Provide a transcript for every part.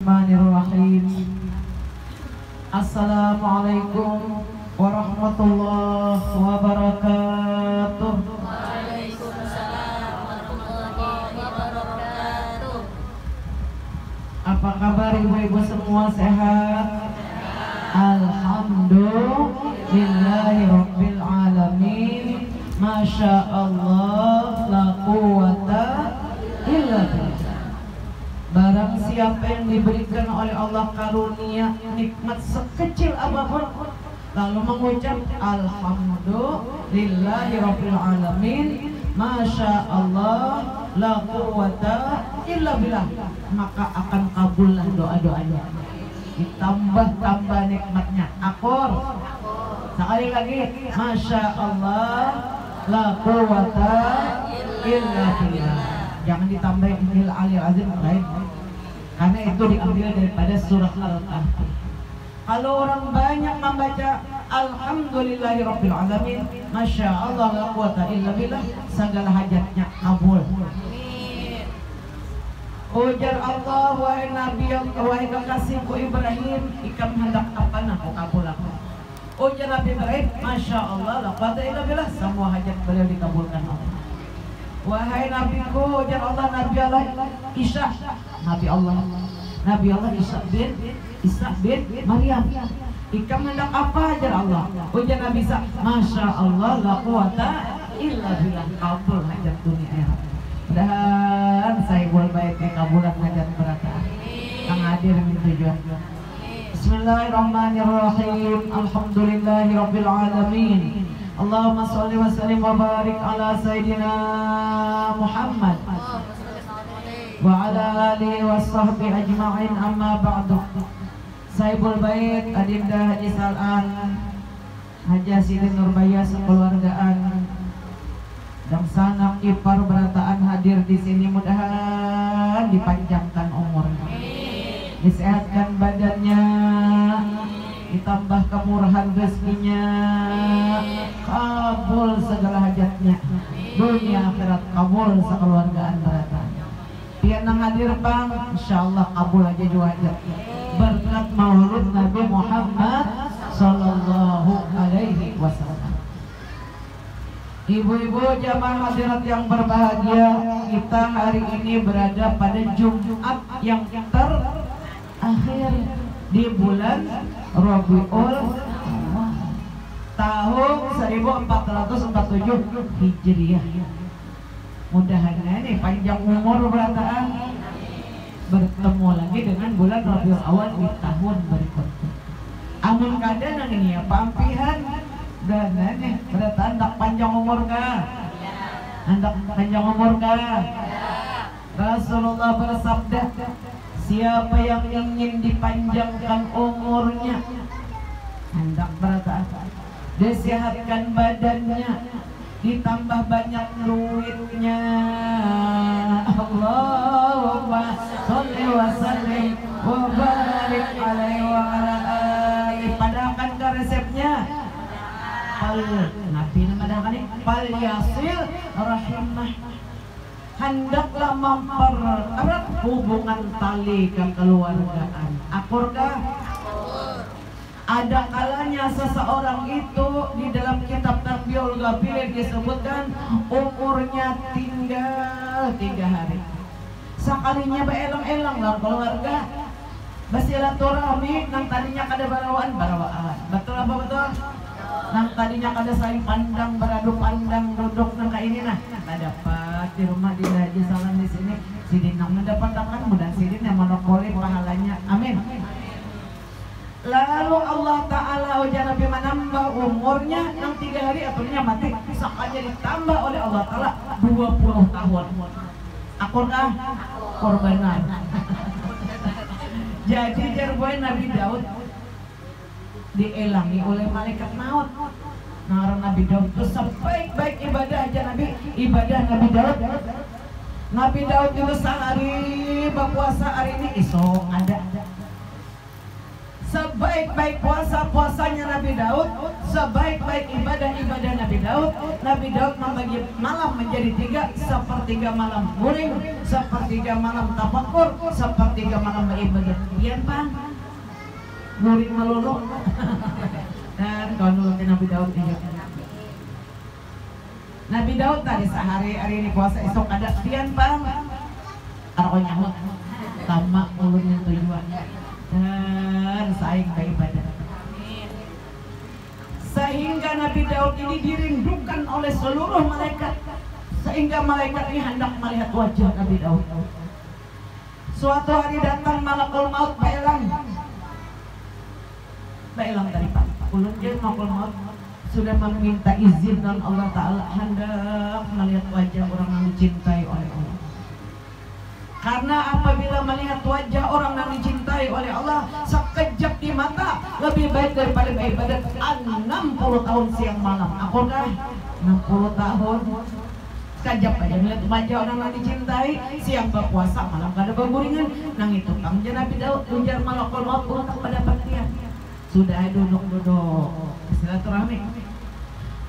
Bismillahirrahmanirrahim. Assalamualaikum warahmatullahi wabarakatuh. Waalaikumsalam warahmatullahi wabarakatuh. Apa kabar ibu-ibu semua, sehat? Alhamdulillahirabbil alamin. Masya Allah, la quwata illa billah. Barang siapa yang diberikan oleh Allah karunia nikmat sekecil apapun, lalu mengucap alhamdulillahirabbil alamin, masya Allah, la quwata illa billah, maka akan kabullah doa-doanya, ditambah nikmatnya. Akur sekali lagi, masya Allah, la quwata illa billah. Jangan ditambah Innil Aliyil Azim lain, karena itu diambil daripada surah Al-Kahfi. Kalau orang banyak membaca alhamdulillahirabbil alamin, masya Allah, la quwata illa billah, segala hajatnya kabul. Ujar Allah, wahai Nabi, wahai kekasihku Ibrahim, ikam hendak apa nak kabul aku. Ujar Nabi Ibrahim, masya Allah, la quwata illa billah, semua hajat beliau dikabulkan Allah. Wahai nabiku, ujar Allah, Nabi Allah Isa, Nabi Allah Isa bin Maryam, ikam hendak apa, ajar Allah. Ujar Nabi Isa, masya Allah, la quwata illa billah, kabul hajat dunia akhirat. Dan saya boleh baiknya kabulan hajat mereka yang hadir di tujuan. Bismillahirrahmanirrahim. Alhamdulillahirabbil alamin. Allahumma sholli wa sallim wa barik ala Sayyidina Muhammad wa ala alihi wa sahbihi ajma'in, amma ba'du. Saibul Bait Adinda Haji Sal'an, Haji Siti Nurbaya sekeluargaan, dan sanak ipar berataan hadir di sini, mudah-mudahan dipanjangkan umurnya, disehatkan badannya, ditambah kemurahan rezekinya, kabul segala hajatnya, dunia akhirat kabul sekeluargaan mereka. Pian nang hadir bang, insyaallah kabul aja jua hajatnya, berkat maulid Nabi Muhammad sallallahu alaihi wasallam. Ibu-ibu jamaah hadirat yang berbahagia, kita hari ini berada pada Jumat yang terakhir di bulan Rabiul Awal tahun 1447 Hijriah. Mudah-mudahan nih panjang umur berataan, bertemu lagi dengan bulan Rabiul Awal di tahun berikutnya. Amun kada nang ini ya pampihan dan nih berataan tak panjang umur kah? Hendak panjang umur kah? Rasulullah bersabda, siapa yang ingin dipanjangkan umurnya, hendak berataan, disehatkan badannya, ditambah banyak duitnya. Allahumma sholli wa sallim wa barik alaihi wa ala alihi. Padahkan ke resepnya Nabi nama pal yasil rahimah, hendaklah mempererat hubungan tali kekeluargaan. Akurkah? Ada kalanya seseorang itu di dalam kitab Tarbiyul Ghafilin disebutkan umurnya tinggal 3 hari. Sekalinya beelang-elang lah keluarga, bersilaturahmi, nang tadinya kada barawaan. Betul apa betul? Nang tadinya kada saling pandang, beradu pandang, duduk nang kayak ini nah. Tak dapat di rumah di Haji Sal'an di sini. Sidin nang mendapatkan mudah sidin yang monopoli pahalanya. Amin. Lalu Allah Ta'ala ujar Nabi menambah umurnya yang 3 hari akhirnya mati, sakanya ditambah oleh Allah Ta'ala 20 tahun. Akurkah? Korbanan. Jadi jarboy Nabi Daud dielangi oleh malaikat maut. Nah, Nabi Daud itu sebaik-baik ibadah aja ibadah Nabi Daud. Nabi Daud itu sehari berpuasa, hari ini isok ada. Sebaik-baik puasa-puasanya Nabi Daud, sebaik-baik ibadah-ibadah Nabi Daud membagi malam menjadi 3, sepertiga malam guring, sepertiga malam tafakur, sepertiga malam beribadah. Iya Bang, guring melulu. Dan kalau nurutin Nabi Daud ini, Nabi Daud tadi sehari ini puasa, esok ada pian Bang, arko nyamuk, tamak ulunnya tujuannya. Dan saing beribadah, sehingga Nabi Daud ini dirindukan oleh seluruh malaikat, sehingga malaikat ini hendak melihat wajah Nabi Daud. Suatu hari datang malakul maut baelang dari Pak ulun jeung malakul maut sudah meminta izin dan Allah Ta'ala hendak melihat wajah orang yang dicintai oleh Allah. Karena apabila melihat wajah orang yang dicintai oleh Allah sekejap di mata lebih baik daripada beribadat 60 tahun siang malam. Aku dah 60 tahun sekejap aja melihat wajah orang yang dicintai, siang berpuasa malam kada berguringan. Nang itu kang Nabi Daud ujar malakul maut untuk pada pertian. Sudah duduk silaturahmi.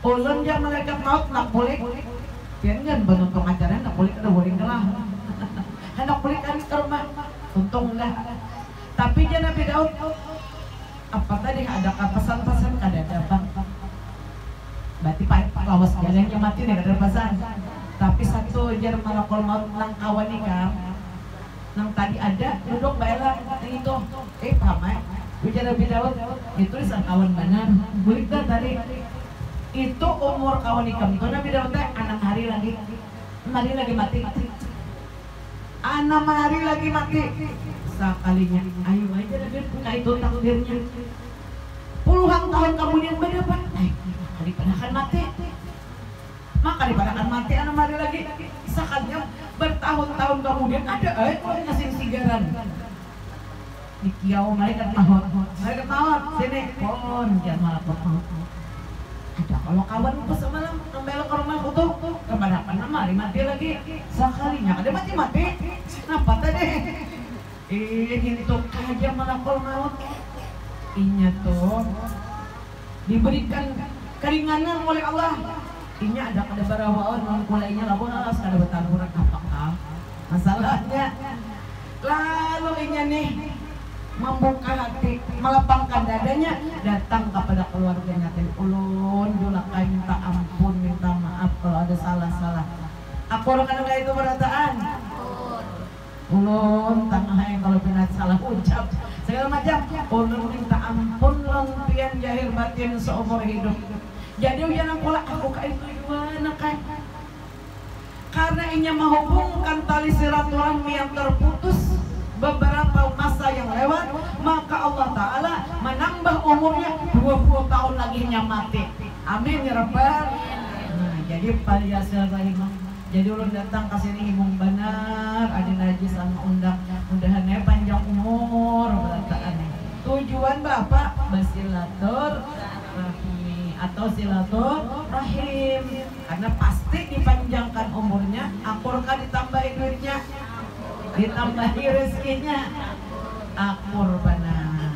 Ulun jah malaikat maut nak boleh. Pian bangun pengajaran nak boleh kada guring lah. Hendak beli kami ke rumah, untung lah. Tapi dia Nabi Daud, apa tadi ada pesan-pesan kada ada Bang. Berarti Pak lawas jalannya mati nih kada ada pesan. Tapi satu jar malakul maut nang kawan nih kan, nang tadi ada duduk baelang itu, paham ya? Ujar Nabi Daud itu sang kawan benar. Bulik dah tadi. Itu umur kawan ikam itu Nabi Daud teh 6 hari lagi mati. 6 hari lagi mati. Sekalinya, ayo aja Nabi buka itu takdirnya. Puluhan tahun kemudian berdebat, daripada akan mati. Maka daripada akan mati 6 hari lagi. Sekalinya bertahun-tahun kemudian ada ngasih sigaran. Di kiau malaikat maut, sini pon jangan malah potong. Ada kalau kawan ku semalam kembali ke rumah ku tuh kemana hari mati lagi sekalinya ada mati kenapa tadi itu aja malakul maut inya tuh diberikan keringanan oleh Allah. Inya ada kada barawaon mulainya lawas kada betaburan apakah masalahnya. Lalu inya nih membuka hati, melapangkan dadanya, datang kepada keluarganya. Ulun dulakai minta ampun, minta maaf kalau ada salah-salah. Aku rekan itu berataan. Ulun tangah yang kalau benar salah ucap segala macam. Ulun minta ampun lempian jahir batin seumur hidup. Jadi jangan pula aku kayak gimana kan? Karena inya menghubungkan tali silaturahmi yang terputus beberapa masa yang lewat, maka Allah Ta'ala menambah umurnya 20 tahun lagi mati. Amin ya Rabbal. Nah, jadi paliasil rahimah. Jadi ulun datang ke sini imung benar, ada najis sama undahannya panjang umur berataannya. Tujuan Bapak bersilaturahmi atau silaturahim, karena pasti dipanjangkan umurnya, akurkah ditambahi duitnya, ditambahi rezekinya, akur benar.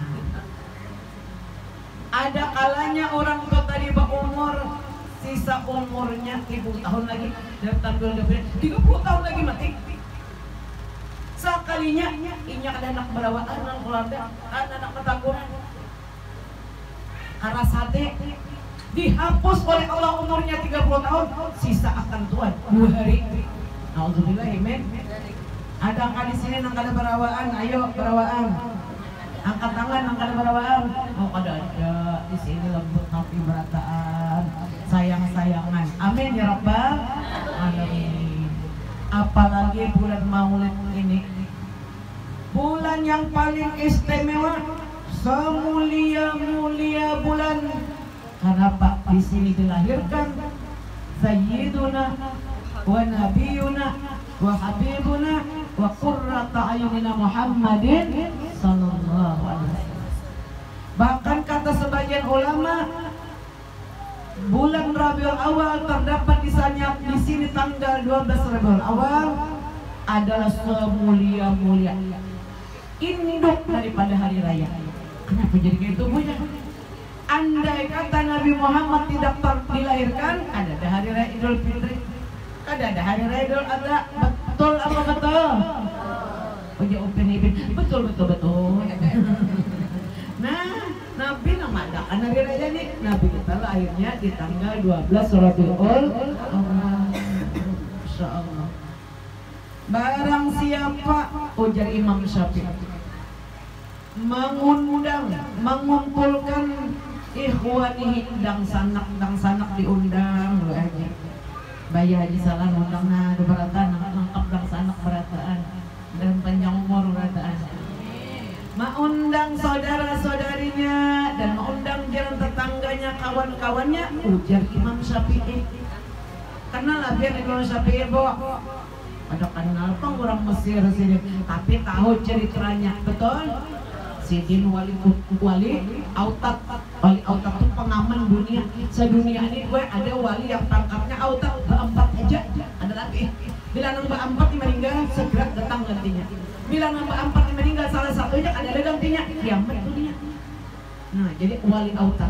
Ada kalanya orang tua tadi berumur, sisa umurnya 30 tahun lagi, datang 30 tahun lagi mati. Sekalinya inya ada anak berawat, anak keluarga, anak ketakuran. Karena sate dihapus oleh Allah umurnya 30 tahun, sisa akan tua 2 hari. Alhamdulillah, amin. Ada angka di sini nang kada berawaan, ayo berawaan. Angkat tangan nang kada berawaan. Oh kada ada di sini lembut tapi berataan, sayang-sayangan. Amin ya Rabbal alamin. Apalagi bulan Maulid ini, bulan yang paling istimewa, semulia-mulia bulan. Karena Pak di sini dilahirkan Sayyiduna wa Nabiyuna wa Habibuna wa qurrata ayunina Muhammadin sallallahu alaihi wasallam. Bahkan kata sebagian ulama, bulan Rabiul Awal terdapat di sini tanggal 12 Rabiul Awal adalah semulia-mulia induk daripada hari raya. Kenapa jadi kayak itu punya? Andai kata Nabi Muhammad tidak dilahirkan, ada hari raya Idul Fitri, ada hari raya Idul Adha. Betul apa betul? Punya Upin Ipin, betul. Nah, Nabi nama adakan hari raya nih. Nabi kita lahirnya di tanggal 12 Rabiul Awal. Masya Allah. Barang siapa, ujar Imam Syafi'i, mengumpulkan ikhwanihi, dang sanak diundang lu aja. Bayi haji salah undang na berataan, lengkap dang sanak berataan dan panjang umur berataan. Mengundang saudara-saudarinya dan mengundang jiran tetangganya, kawan-kawannya, ujar Imam Syafi'i. Kenal lah biar Imam Syafi'i bawa. Ada kenal pun orang Mesir sini, tapi tahu ceritanya, betul? Sidin wali autat itu pengaman dunia. Sedunia ini gue ada wali yang pangkatnya autat berempat aja, ada lagi. Bila nombor 4 meninggal, segera datang gantinya. Bila nombor 4 meninggal, salah satunya ada gantinya, kiamat dunia. Nah, jadi wali autat.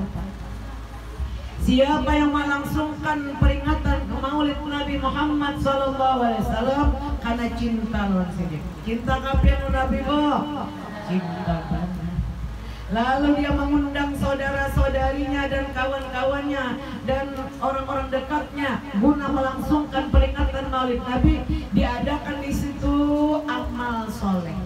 Siapa yang melangsungkan peringatan Maulid Nabi Muhammad SAW karena cinta luar sini. Cinta kapian Nabi cinta banget. Lalu dia mengundang saudara-saudarinya dan kawan-kawannya dan orang-orang dekatnya guna melangsungkan peringatan Maulid Nabi. Diadakan di situ amal soleh,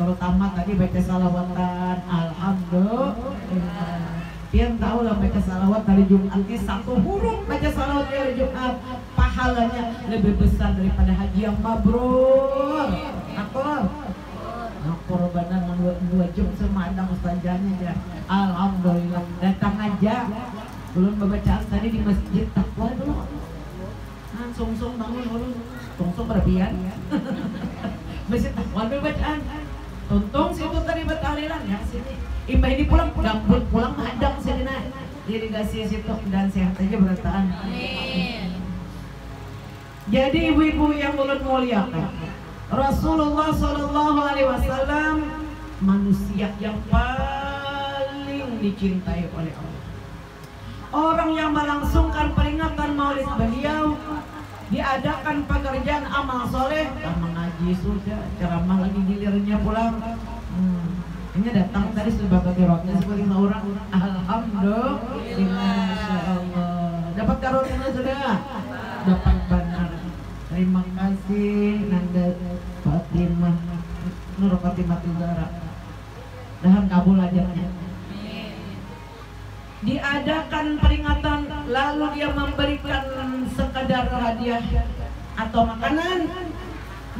terutama tadi baca salawatan. Alhamdulillah. Pian tahu lah baca salawat hari Jumat ini, satu huruf baca salawat hari Jumat pahalanya lebih besar daripada haji yang mabrur. Nakor benar 2 jam semadang ustazahnya aja. Alhamdulillah, datang aja. Belum bacaan tadi di masjid takwa dulu. Sungsung bangun dulu. Sungsung berlebihan. Masjid takwa dulu bacaan. Tuntung situ tadi bertahlilan ya sini. Imbah ini pulang hadang sini nah. Jadi dikasih situ dan sehat aja berataan. Jadi ibu-ibu yang ulun muliakan, Rasulullah SAW manusia yang paling dicintai oleh Allah. Orang yang melangsungkan peringatan Maulid beliau, diadakan pekerjaan amal soleh, mengaji sudah, ceramah lagi gilirnya pulang. Ini datang tadi sebagai roti seperti orang. Alhamdulillah, Masya Allah. Dapat karunia sudah, dapat benar. Terima kasih Nanda Fatimah Nur Fatimah Tuzara. Dahan kabul ajarnya. Diadakan peringatan, lalu dia memberikan sekadar hadiah atau makanan.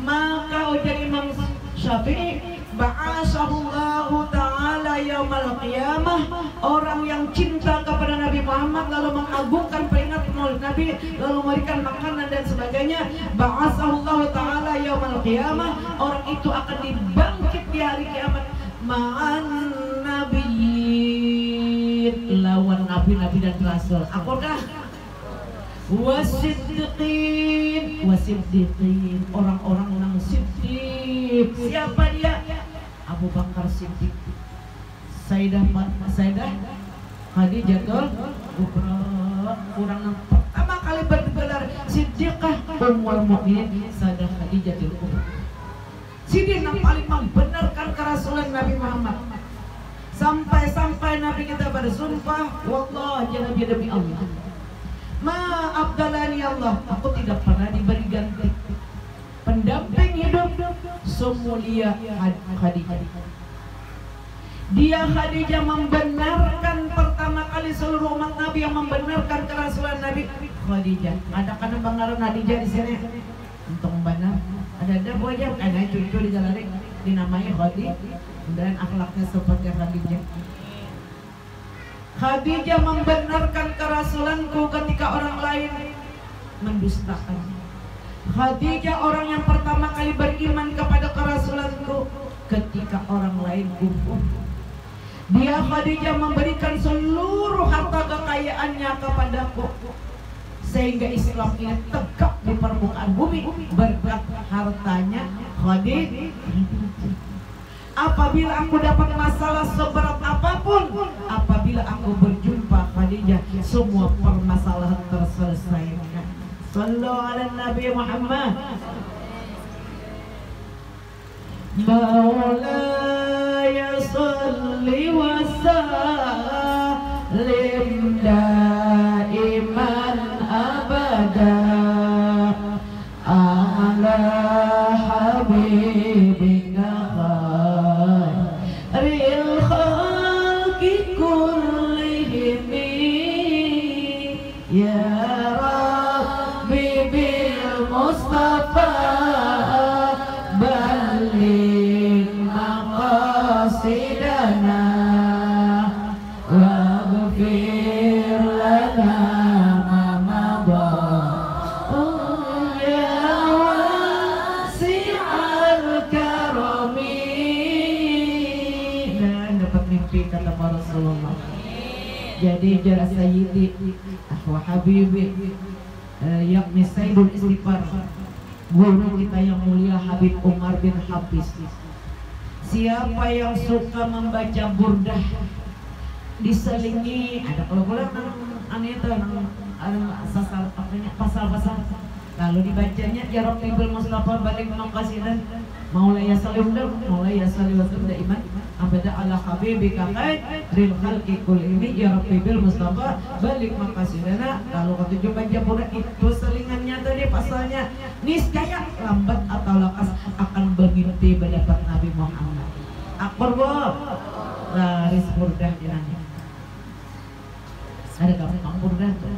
Maka ujar Imam Syafi'i, ba'asallahu ta'ala yaumal qiyamah, orang yang cinta kepada Nabi Muhammad lalu mengagungkan peringatan Maulid Nabi lalu memberikan makanan dan sebagainya, ba'asallahu ta'ala yaumal qiyamah, orang itu akan dibangkit di hari kiamat ma'an nabiyyin, lawan nabi-nabi dan rasul. Apakah? Wasiddiqin, orang-orang yang siddiq. Siapa dia? Abu Bakar Siddiq, Sayyidah Khadijatul Kubra, orang yang pertama kali bergelar Siddiqah Ummul Mukminin, Sayyidah Khadijatul Kubra. Siddiq yang paling membenarkan kerasulan Nabi Muhammad. Sampai Nabi kita bersumpah, wallahi Nabi demi Allah, ma'abdalani Allah, aku tidak pernah diberi ganti pendamping hidup semulia Khadijah. Dia Khadijah membenarkan pertama kali seluruh umat Nabi yang membenarkan kerasulan Nabi Khadijah. Ada kan banggaran Khadijah di sini untuk benar. Ada wajah ada cucu di jalan dinamai Khadijah dan akhlaknya seperti Khadijah. Khadijah membenarkan kerasulanku ketika orang lain mendustakan. Khadijah orang yang pertama kali beriman kepada kerasulanku ketika orang lain kufur. Dia Khadijah memberikan seluruh harta kekayaannya kepadaku sehingga Islam ini tegak di permukaan bumi berkat hartanya Khadijah. Apabila aku dapat masalah seberat apapun, pun apabila aku berjumpa Khadijah semua permasalahan terselesaikan. Sallu ala Nabi Muhammad. Maulaya salli wa sallim daiman abada ala habibika khairil khalqi kullihim ya Rabbi bil Mustafa balligh maqasidana waghfir lana ma madha ya wasi'al karami. Dan dapat mimpi kata para Rasulullah. Jadi jara sayyidi wa habibi yakni Sayyidul Istighfar, guru kita yang mulia Habib Umar bin Hafiz. Siapa yang suka membaca burdah diselingi ada kalau boleh aneh itu pasal-pasal lalu dibacanya ya Rabbul Mustafa balik maqasidan maulaya salim maulaya salim daiman abada ala habibika khairil khalqi kullihim ya Rabbul Mustafa balik maqasidana. Kalau kata baca burdah itu selingannya tadi pasalnya niscaya lambat atau lakas akan bermimpi mendapat Nabi Muhammad. Akbar laris burdah jenanya. Ada kamu burdah tuh.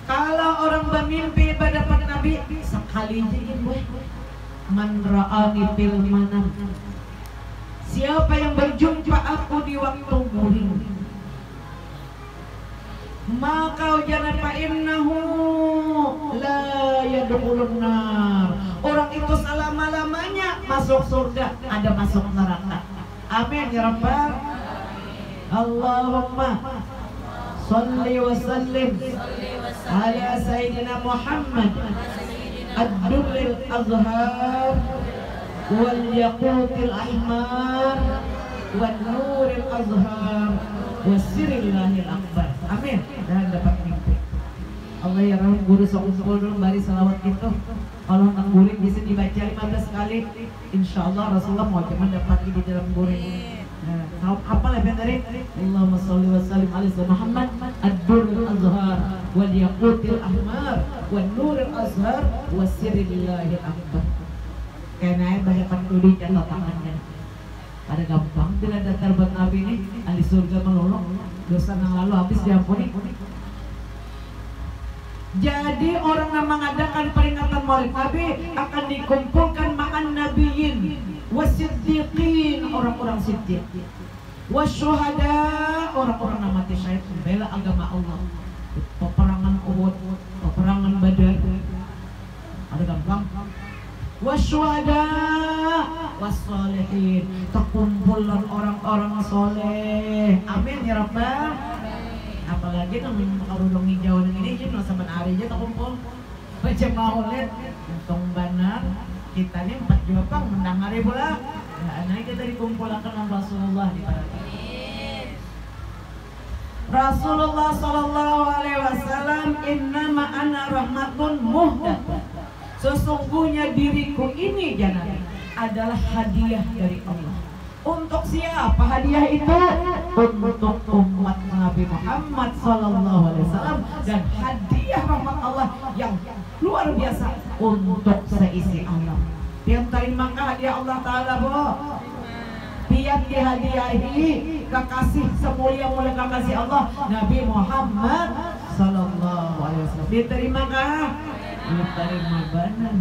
Kalau orang bermimpi mendapat Nabi sekali aja boy. Man ra'ani fil manam. Siapa yang berjumpa aku di waktu guring, maka jangan fa innahu la yadkhulun nar. Orang itu selama-lamanya masuk surga, ada masuk neraka. Amin ya rabbal. Allahumma salli wa sallim ala sayyidina Muhammad ad-durril azhar wal yaqutil ahmar wan nuril azhar wasirillahil akbar. Amin. Dan dapat mimpi. Allah ya rahim guru sok kumpul dulu bari salawat itu. Kalau tentang guring bisa dibaca 15 kali. Insyaallah Rasulullah mau cuman dapat di dalam guring. Nah, apa lebih dari Allahumma sholli wa sallim ala sayyidina Muhammad ad-durril azhar wal yaqutil ahmar wan nuril azhar wasirillahil akbar. Karena banyak penduduk dan tangannya. Ada gampang tidak datar buat Nabi ini ahli surga melolong dosa yang lalu habis diampuni. Jadi orang yang mengadakan peringatan Maulid Nabi akan dikumpulkan ma'an nabiyyin wasiddiqin, orang-orang siddiq, wasyuhada, orang-orang yang mati syahid membela agama Allah. Peperangan Uhud, peperangan Badar, ada gampang. Wasyuhada wassalihin, kekumpulan orang-orang soleh. Amin ya rabbal. Apalagi nang karudung hijau ini jeung sama hari aja terkumpul baca maulid untung benar kita nih 4 juta menang hari pula. Nah, kita dikumpulkan dengan Rasulullah di pada Rasulullah sallallahu alaihi wasallam, innama ana rahmatun muhdah. Sesungguhnya diriku ini jangan adalah hadiah dari Allah. Untuk siapa hadiah itu? Untuk umat Nabi Muhammad sallallahu alaihi wasallam, dan hadiah rahmat Allah yang luar biasa untuk seisi alam. Tiap terima hadiah Allah Ta'ala bu. Tiap dihadiahi kekasih semulia-mulia kekasih Allah Nabi Muhammad sallallahu alaihi wasallam. Diterimakah? Diterima benar.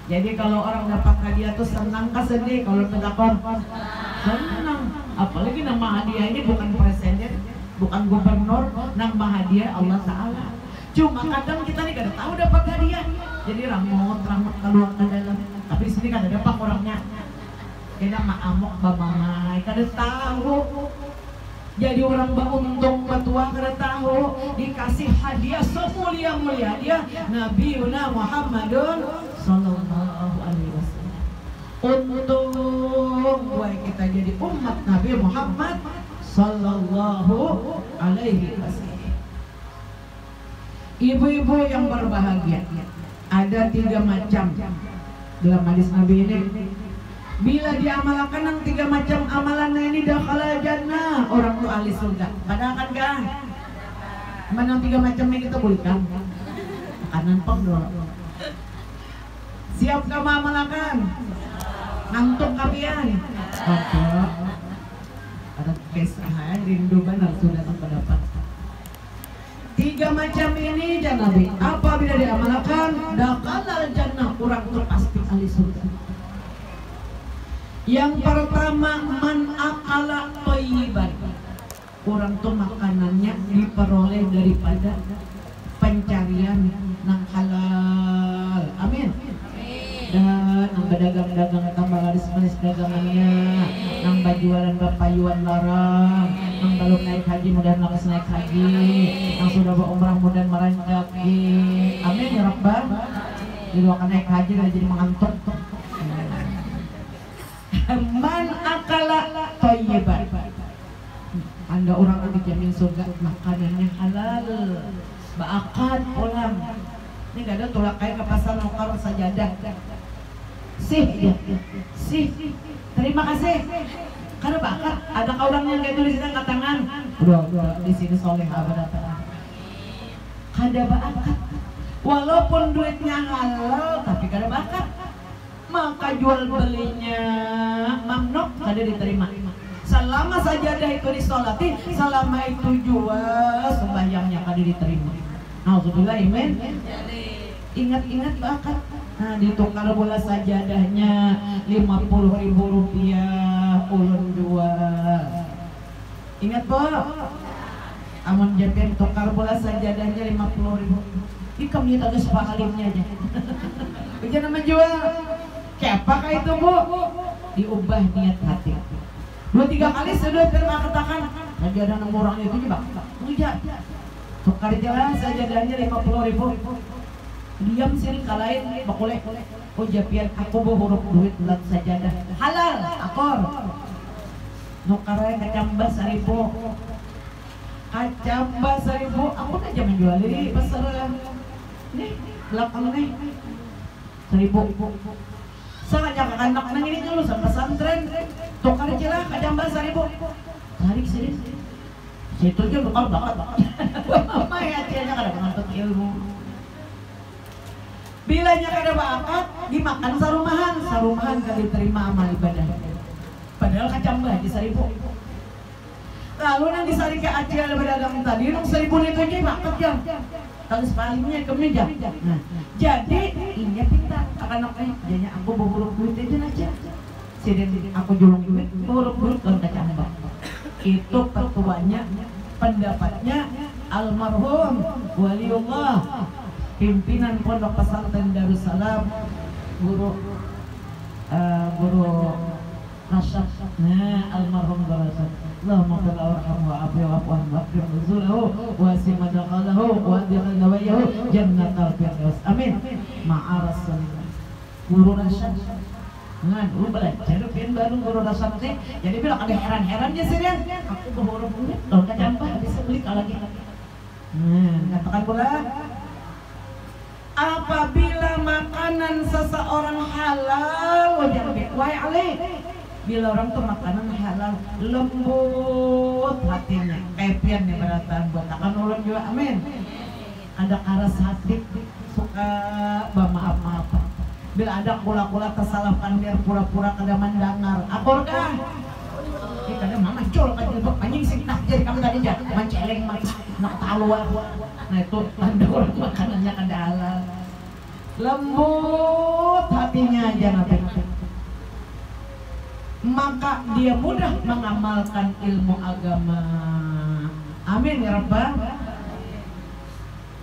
Jadi kalau orang dapat hadiah tuh senang kah sedih? Kalau pedakor senang. Apalagi nama hadiah ini bukan presiden, bukan gubernur, nama hadiah Allah Ta'ala. Cuma kadang kita nih kada tahu dapat hadiah. Jadi ramot keluar ke dalam. Tapi di sini kada dapat orangnya. Kita amok bamamai kada tahu. Jadi orang beruntung betua kada tahu dikasih hadiah semulia-mulia dia Nabi Muhammadun sallallahu alaihi wasallam. Untung buat kita jadi umat Nabi Muhammad sallallahu alaihi wasallam. Ibu-ibu yang berbahagia, ada 3 macam dalam hadis Nabi ini. Bila diamalkan yang 3 macam amalan ini dakhala jannah, orang tuh ahli surga. Padahal kan kan? Mana 3 macam ini kita bolehkan? Makanan pang dulu. Siap kamu amalkan? Ngantuk kapian? Oke. Ada kesahan rindu benar sudah terdapat. 3 macam ini Nabi. Apabila diamalkan, dakhala jannah, orang tuh pasti ahli surga. Yang pertama, man akala thayyiban, orang tuh makanannya diperoleh daripada pencarian nang halal. Amin. Dan nang berdagang-dagang tambah laris-laris dagangannya, nang bajualan bapayuan larang, nang belum naik haji mudah langsung naik haji, nang sudah berumrah mudah meranjaki. Amin ya Rabbal. Jadi akan naik haji dan jadi mengantuk. Man akala thayyiban, Anda orang yang dijamin surga, makanannya halal, baakat pulang. Ini gak ada tolak kayak ke pasar nukar sajadah. Sih, terima kasih. Karena bakat, ada orang yang kayak tulis angkat tangan. Udah di sini soleh abad. Kada bakat, walaupun duitnya halal, tapi kada bakat. Maka jual belinya mamnuk, kada diterima. Selama sajadah itu disolati, selama itu jual sembahyangnya kada diterima. Alhamdulillah, amin. Ingat-ingat bakat. Nah, ditukar bola sajadahnya 50.000 rupiah, ulun jual. Ingat po, amun japen tukar bola sajadahnya 50.000. Ikam niat ada sepahalimnya aja. Jangan menjual. Siapakah itu bu? Diubah niat hati. 2-3 kali sudah terima katakan. Lagi ada 6 orang itu juga. Enggak. Tukar jalan sajadahnya 50.000. Diam sini kalain bakulek. Oh japian aku bu huruf duit bulat sajadah. Halal akor. Nukarnya kacamba 1.000. Kacamba 1.000. Aku aja menjual di pasar. Nih belakang nih 1.000. Saya anak nang ini dulu sama pesantren. Tukar jelah kacamba 1.000. Tarik sini. Situ aja bakal bakat. Mama ya dia kada mengantuk ilmu. Bilanya kada bakat dimakan sarumahan kada diterima amal ibadah. Padahal kacamba di 1.000. Lalu nang disari ke acil berdagang tadi nang 1.000 itu aja bakat jam. Terus palingnya ke meja. Nah, jadi ini pintar anak-anaknya. Jadinya aku berhuruf duit aja. Siden aku julung duit, berhuruf duit kan kacamba. Itu petuanya, pendapatnya almarhum waliullah, pimpinan pondok pesantren Darussalam, guru Rasyad. Nah, almarhum Rasyad. Allahumma qul warhamhu wa afi wa afwan wa akrim nuzulahu wa asim madakhalahu wa adkhil nawayahu jannatal firdaus. Amin. Ma'a rasulillah. Guru Rasyad. Nah, dulu belajar pin baru guru Rasyad teh. Jadi bilang ada heran-herannya sih dia. Aku berhuruf duit, kalau kacampa bisa beli lagi. Katakan pula apabila makanan seseorang halal wajar biqwai alaih. Bila orang tuh makanan halal, lembut hatinya, kepian nih beratan buat akan ulun juga, amin. Ada karas hati, suka bermaaf-maaf. Bila ada kula-kula tersalahkan biar pura-pura kada mendengar, akurkah? Kada mama col kan jilbab anjing sing tak jadi kamu tadi aja, manceleng nak taluan. Nah itu tanda orang makanannya kada halal. Lembut hatinya aja Nabi. Maka dia mudah mengamalkan ilmu agama. Amin ya Rabbal.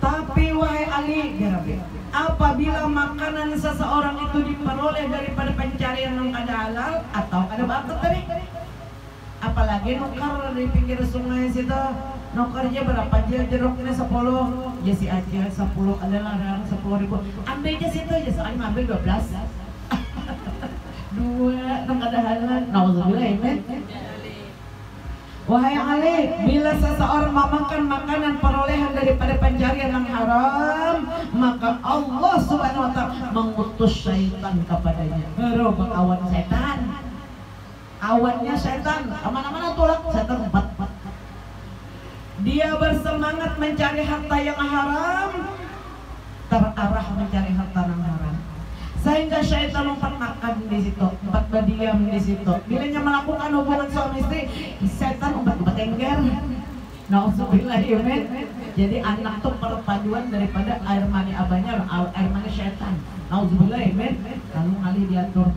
Tapi wahai Ali ya Rabbi, apabila makanan seseorang itu diperoleh daripada pencarian yang kada halal atau kada bakat tadi, apalagi nukar di pinggir sungai situ, nukarnya berapa aja jeruknya 10, jasi aja 10 adalah 10.000. Ambil aja situ aja, soalnya ambil 12. 12 dua nang kadahalan. Nauzubillah amin. Wahai Ali, bila seseorang memakan makanan perolehan daripada pencarian yang haram, maka Allah Subhanahu wa ta'ala mengutus syaitan kepadanya. Berupa kawan setan. Awannya setan, kemana-mana tolak setan 4. Dia bersemangat mencari harta yang haram, terarah mencari harta yang haram. Sehingga syaitan makan di situ, empat berdiam di situ. Bilanya melakukan hubungan suami istri, setan empat engger. Nauzubillah amin. Jadi anak tuh perpaduan daripada air mani abahnya, air mani setan. Nauzubillah amin. Lalu kali diatur.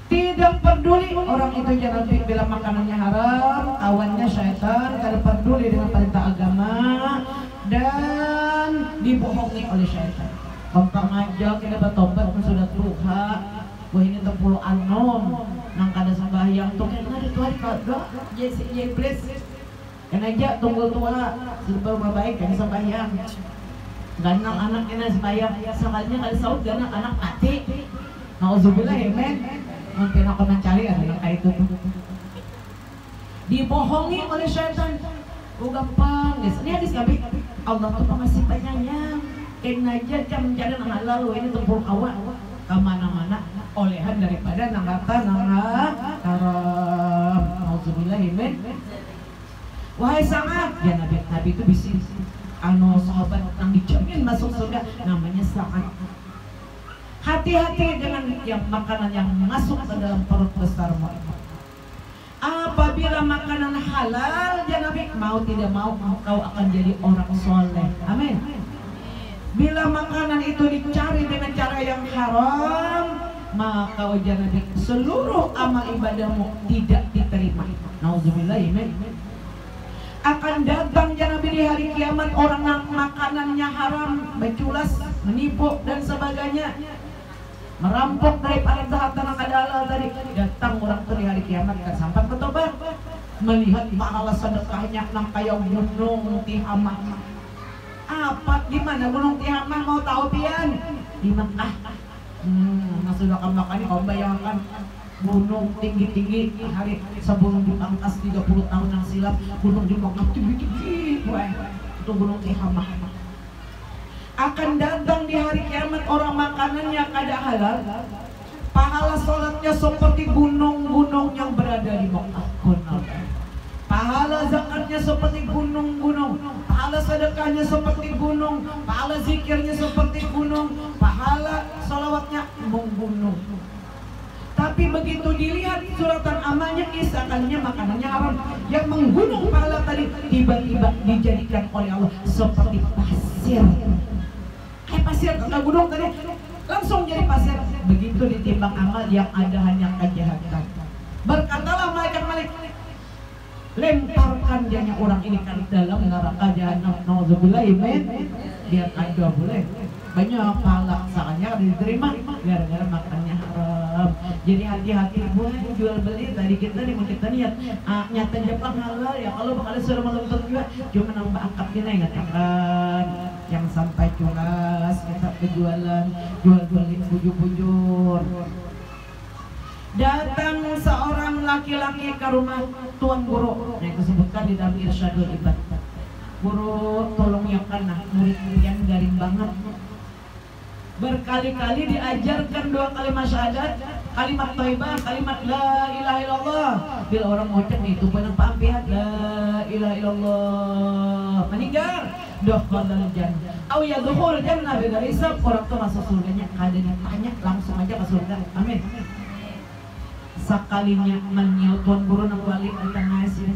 Tidak peduli orang itu jangan bila makanannya haram, kawannya syaitan, tidak peduli dengan perintah agama dan dibohongi oleh syaitan. Gampang aja kita bertobat sudah tuha. Wah ini 10 anom nang kada sembahyang tuh kan ada tuhan kada ye bless. Kan aja tunggu tua sudah baik kan sembahyang. Ganang anak kena sembahyang sekalinya kada saud ganang anak mati. Nauzubillah amin. Mungkin aku mencari anak kayak itu tuh. Dibohongi oleh syaitan. Oh gampang guys. Ini hadis Nabi. Allah tuh masih penyayang. Aja jam jalan halal ini tempur awak kemana-mana olehan daripada nanggata haram. Nauzubillah amin. Wahai sangat ya Nabi itu bisi sahabat yang dijamin masuk surga namanya sangat. Hati-hati dengan yang makanan yang masuk ke dalam perut besarmu. Apabila makanan halal ya Nabi mau tidak mau kau akan jadi orang soleh. Amin. Bila makanan itu dicari dengan cara yang haram, maka ujar Nabi seluruh amal ibadahmu tidak diterima. Nauzubillah amin. Akan datang ya Nabi di hari kiamat orang yang makanannya haram, menculas, menipu dan sebagainya, merampok daripada harta yang ada halal tadi. Datang orang itu di hari kiamat kan sampai bertobat, melihat pahala sedekahnya nang kayak gunung Tihamah. Apa gimana gunung Tihamah mau tahu pian di Mekah. Sudah kamu makan kau bayangkan gunung tinggi-tinggi hari sebelum dipangkas 30 tahun yang silam gunung di Mekah tinggi-tinggi itu gunung Tihamah. Akan datang di hari kiamat orang makanannya kada halal, pahala sholatnya seperti gunung-gunung yang berada di Mekah. Pahala zakatnya seperti gunung-gunung, pahala sedekahnya seperti gunung, pahala zikirnya seperti gunung, pahala salawatnya menggunung. Tapi begitu dilihat suratan amalnya kisahkannya makanannya haram, yang menggunung pahala tadi tiba-tiba dijadikan oleh Allah seperti pasir. Kayak pasir, kalau gunung tadi langsung jadi pasir. Begitu ditimbang amal yang ada hanya kejahatan. Berkatalah malaikat-malaikat, lemparkan janya orang ini kan dalam neraka jahanam. Nauzubillah amin. Biar ada boleh banyak pahala sakanya diterima gara-gara makannya haram. Jadi hati-hati buat jual beli tadi kita niat nyata Jepang halal ya kalau bakal sudah menuntut juga cuma nambah akad kita ingatkan yang sampai culas kita berjualan jual beli bujur-bujur. Datang seorang laki-laki ke rumah tuan guru yang disebutkan di dalam Irsyadul Ibad. Guru tolong yang kana murid-murid yang garing banget. Berkali-kali diajarkan 2 kalimat syahadat, kalimat thayyibah, kalimat la ilaha illallah. Bila orang ngucap itu benar pampihat la ilaha illallah meninggal dakhalal jannah aw yadkhul jannah bighairi hisab. Orang itu masuk surganya kada ditanya langsung aja ke surga. Amin. Sakalinya menyiu tuan guru nang balik di tengah sini.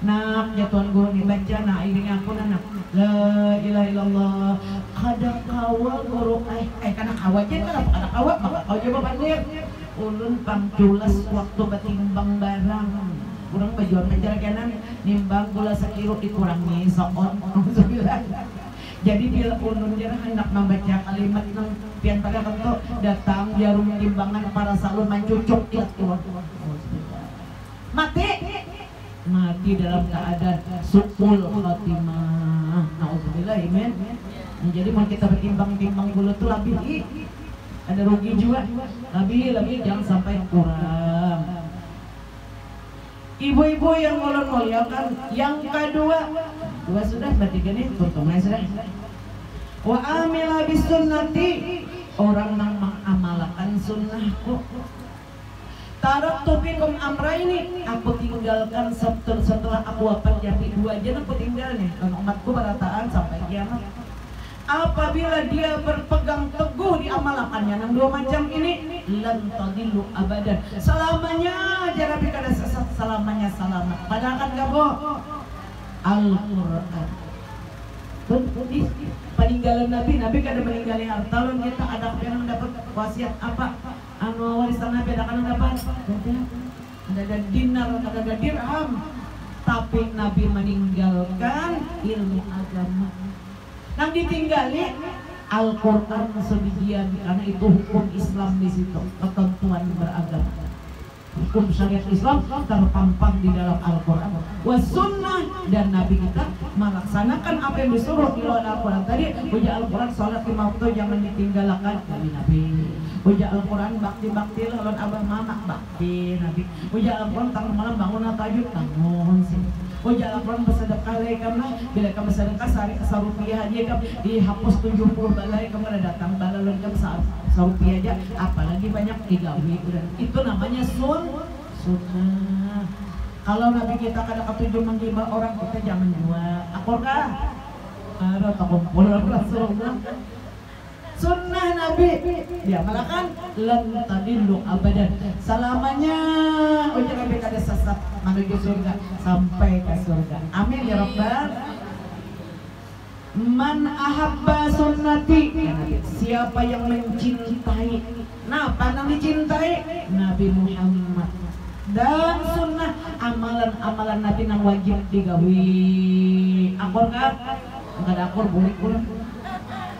Nak ya tuan guru dibaca nak iring aku nak la ilaha illallah. Kada kawa guru kana kawa je kada kawa maka kau coba bandir. Ulun pangculas waktu batimbang barang. Urang bajuan menjar kanan nimbang gula sekilo dikurangi soon. Jadi bila ulun jarang hendak membaca kalimat nang pian pada kento datang jarum timbangan para salun mencucuk ilat keluar. Mati dalam keadaan su'ul khatimah. Nauzubillah amin. Jadi mau kita bertimbang-timbang dulu tuh lebih ada rugi juga. Lebih jangan sampai kurang. Ibu-ibu yang ulun muliakan, yang kedua, dua sudah, berarti gini tuntungan sudah. Wa amila bisunnati, orang yang mengamalkan sunnahku. Taraktu fikum amraini, aku tinggalkan setelah aku wafat jadi dua aja aku tinggal nih, karena umatku berataan sampai kiamat. Apabila dia berpegang teguh di amalannya yang dua macam ini, lan tadillu abadan, selamanya jangan kada sesat, selamanya selamat. Padahal kan gabo Al-Qur'an. Peninggalan Nabi kada meninggali harta, lawan kita ada yang dapat wasiat apa? Anu warisan Nabi ada kan dapat? Ada dinar, ada dirham. Tapi Nabi meninggalkan ilmu agama. Nang ditinggali Al-Quran sebagian, karena itu hukum Islam di situ, ketentuan beragama. Hukum syariat Islam terpampang di dalam Al-Quran. Wasunnah, dan Nabi kita melaksanakan apa yang disuruh di luar Al-Quran tadi. Uja Al-Quran sholat lima waktu jangan ditinggalkan dari Nabi. Uja Al-Quran bakti lawan abah mama bakti Nabi. Uja Al-Quran tanggal malam bangun tahajud bangun sih. Uja Al-Quran bersedekah lagi kamu, bila kamu sedekah sehari ke1 rupiah aja kamu dihapus 70 balai, kamu ada datang balai kamu 1 rupiah aja, apalagi banyak digawi. Itu namanya sunnah. Kalau Nabi kita kada ketujuh menggibah orang, kita jangan buat. Akorkah? Ada takumpul Rasulullah. Sunnah Nabi dia malakan lan tadillu abadan, selamanya ujar Nabi kada sesat menuju surga sampai ke surga. Amin ya rabbal. Man ahabba sunnati, siapa yang mencintai. Nah, apa yang dicintai? Nabi Muhammad dan sunnah, amalan-amalan Nabi yang wajib digawi. Akor kan? Kada akor boleh kurang.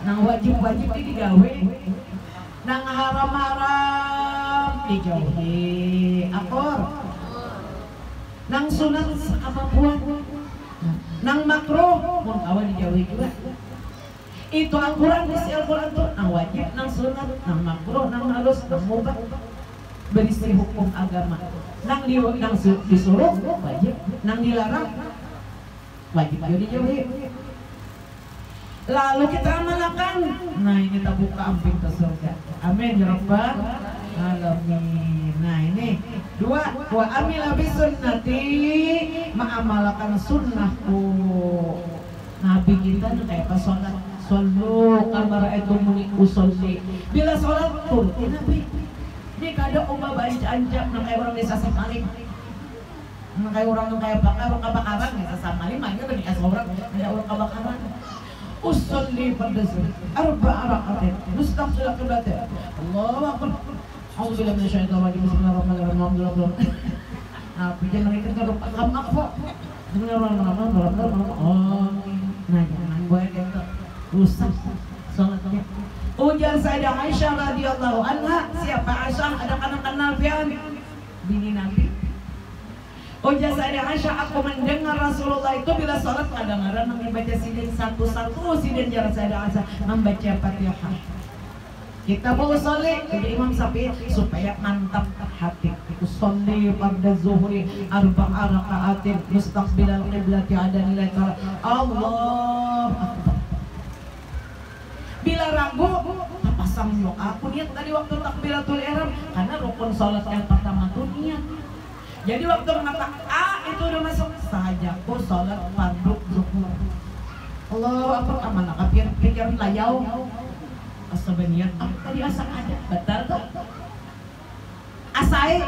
Nang wajib-wajib digawe, nang haram-haram dijauhi. Akor. Nang sunat kemampuan, nang makruh mun kawan dijauhi juga. Itu Al-Quran, isi Al-Quran tuh nang wajib, nang sunat, nang makruh, nang halus, nang mubah, berisi hukum agama. Nang disuruh wajib, nang dilarang wajib juga dijauhi. Lalu kita amalkan, nah ini kita buka amping ke surga. Amin ya rabbal alamin. Nah ini dua, wa amila bisunnati, mengamalkan sunnahku. Nabi kita tuh kayak pas sholat, sallu kama ra'aitumuni usolli. Bila sholat turuti Nabi. Ini kada ubah anjak nang kayak orang desa Samaling. Nang kayak orang kayak orang kebakaran desa Samaling, makanya tuh dikasih orang ada orang kebakaran. Usolli pada zuhur 4 rakaat mustaqbil qiblat. Allahu akbar. Auzubillahi minasyaitonir rajim. Bismillahirrahmanirrahim. Nah, bikin mereka kalau kamu apa? Nah, jangan buat itu rusak salatnya. Ujar Sayyidah Aisyah radhiyallahu anha, siapa Aisyah? Ada kenal pian bini Nabi. Ujar Sayyidah Aisyah, aku mendengar Rasulullah itu bila sholat kadang-kadang membaca sidin satu-satu, sidin jarak Sayyidah Aisyah membaca Fatihah. Kita mau sholat, jadi Imam Syafi'i supaya mantap hati. Sholli pada zuhri 4 rakaatin mustaqbilal qiblati ada nilai Allah Akbar. Bila ragu, pasang doa. Aku niat tadi waktu takbiratul ihram, karena rukun sholat yang pertama tuh niat. Jadi waktu mengatakan itu udah masuk saja aku sholat fardu zuhur. Allah apa amanah pikiran layau asabaniat tadi asa ada betul tuh asai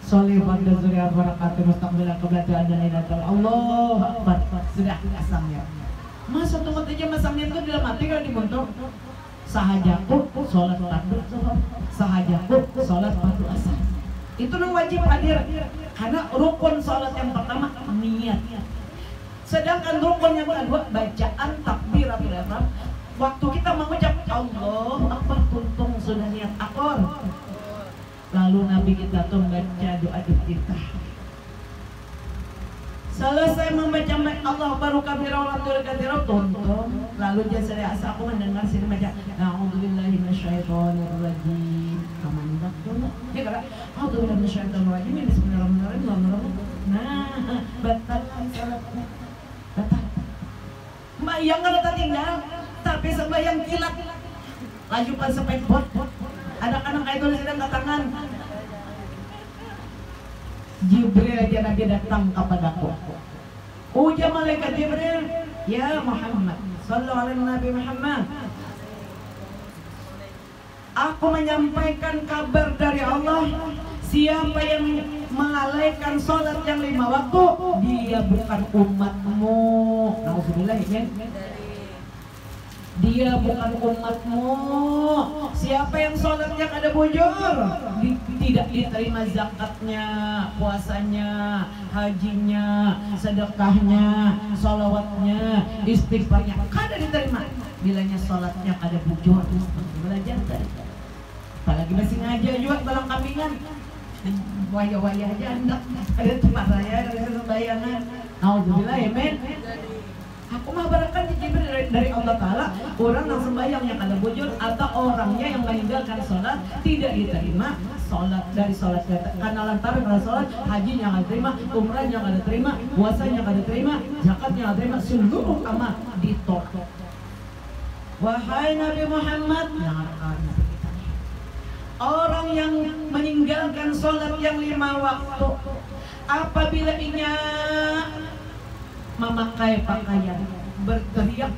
sholli pada zuhri 4 rakaat mustaqbil qiblat Allah akbar sudah asangnya. Masa tunggu aja masangnya itu dalam hati kalau dimuntung sahajaku sholat fardu zuhur, sahajaku sholat fardu asar. Itu yang wajib hadir karena rukun sholat yang pertama niat. Sedangkan rukun yang kedua bacaan takbiratul ihram. Waktu kita mengucap Allah Akbar tuntung sudah niat akor. Lalu Nabi kita tuh baca doa iftitah. Selesai membaca Allah baru kabira walatul katsira tuntung. Lalu dia saya aku mendengar sini baca a'udzubillahi minasyaitonirrajim. Kamandak tuh. Dia kata a'udzubillahi minasyaitonirrajim. Bismillahirrahmanirrahim. Nah, batal salatnya. Batal. Sembayang kada tertinggal, tapi sembayang kilat. Laju pas sampai bot. Ada anak itu sedang ke tangan. Jibril aja Nabi datang kepadaku. Ujar malaikat Jibril, ya Muhammad, sallallahu alaihi Nabi Muhammad. Aku menyampaikan kabar dari Allah. Siapa yang melalaikan sholat yang 5 waktu, dia bukan umatmu. Nauzubillah ya. Dia bukan umatmu. Siapa yang sholatnya kada bujur, tidak diterima zakatnya, puasanya, hajinya, sedekahnya, sholawatnya, istighfarnya, kada diterima. Bilanya sholatnya kada bujur. Belajar tadi. Apalagi masih ngajar juga balang kambingan. Waya-waya aja hendak ada tempat raya, ada sembayangan. Nauzubillah ya men. Aku mengabarkan Jibril dari Allah Ta'ala, orang yang sembahyang yang ada bujur atau orangnya yang meninggalkan sholat tidak diterima sholat dari sholatnya, karena lantaran karena sholat, hajinya nggak diterima, umrahnya nggak diterima, puasanya nggak diterima, zakatnya nggak diterima, seluruh amal ditolak. Wahai Nabi Muhammad, orang yang meninggalkan sholat yang 5 waktu apabila inya memakai pakaian berteriak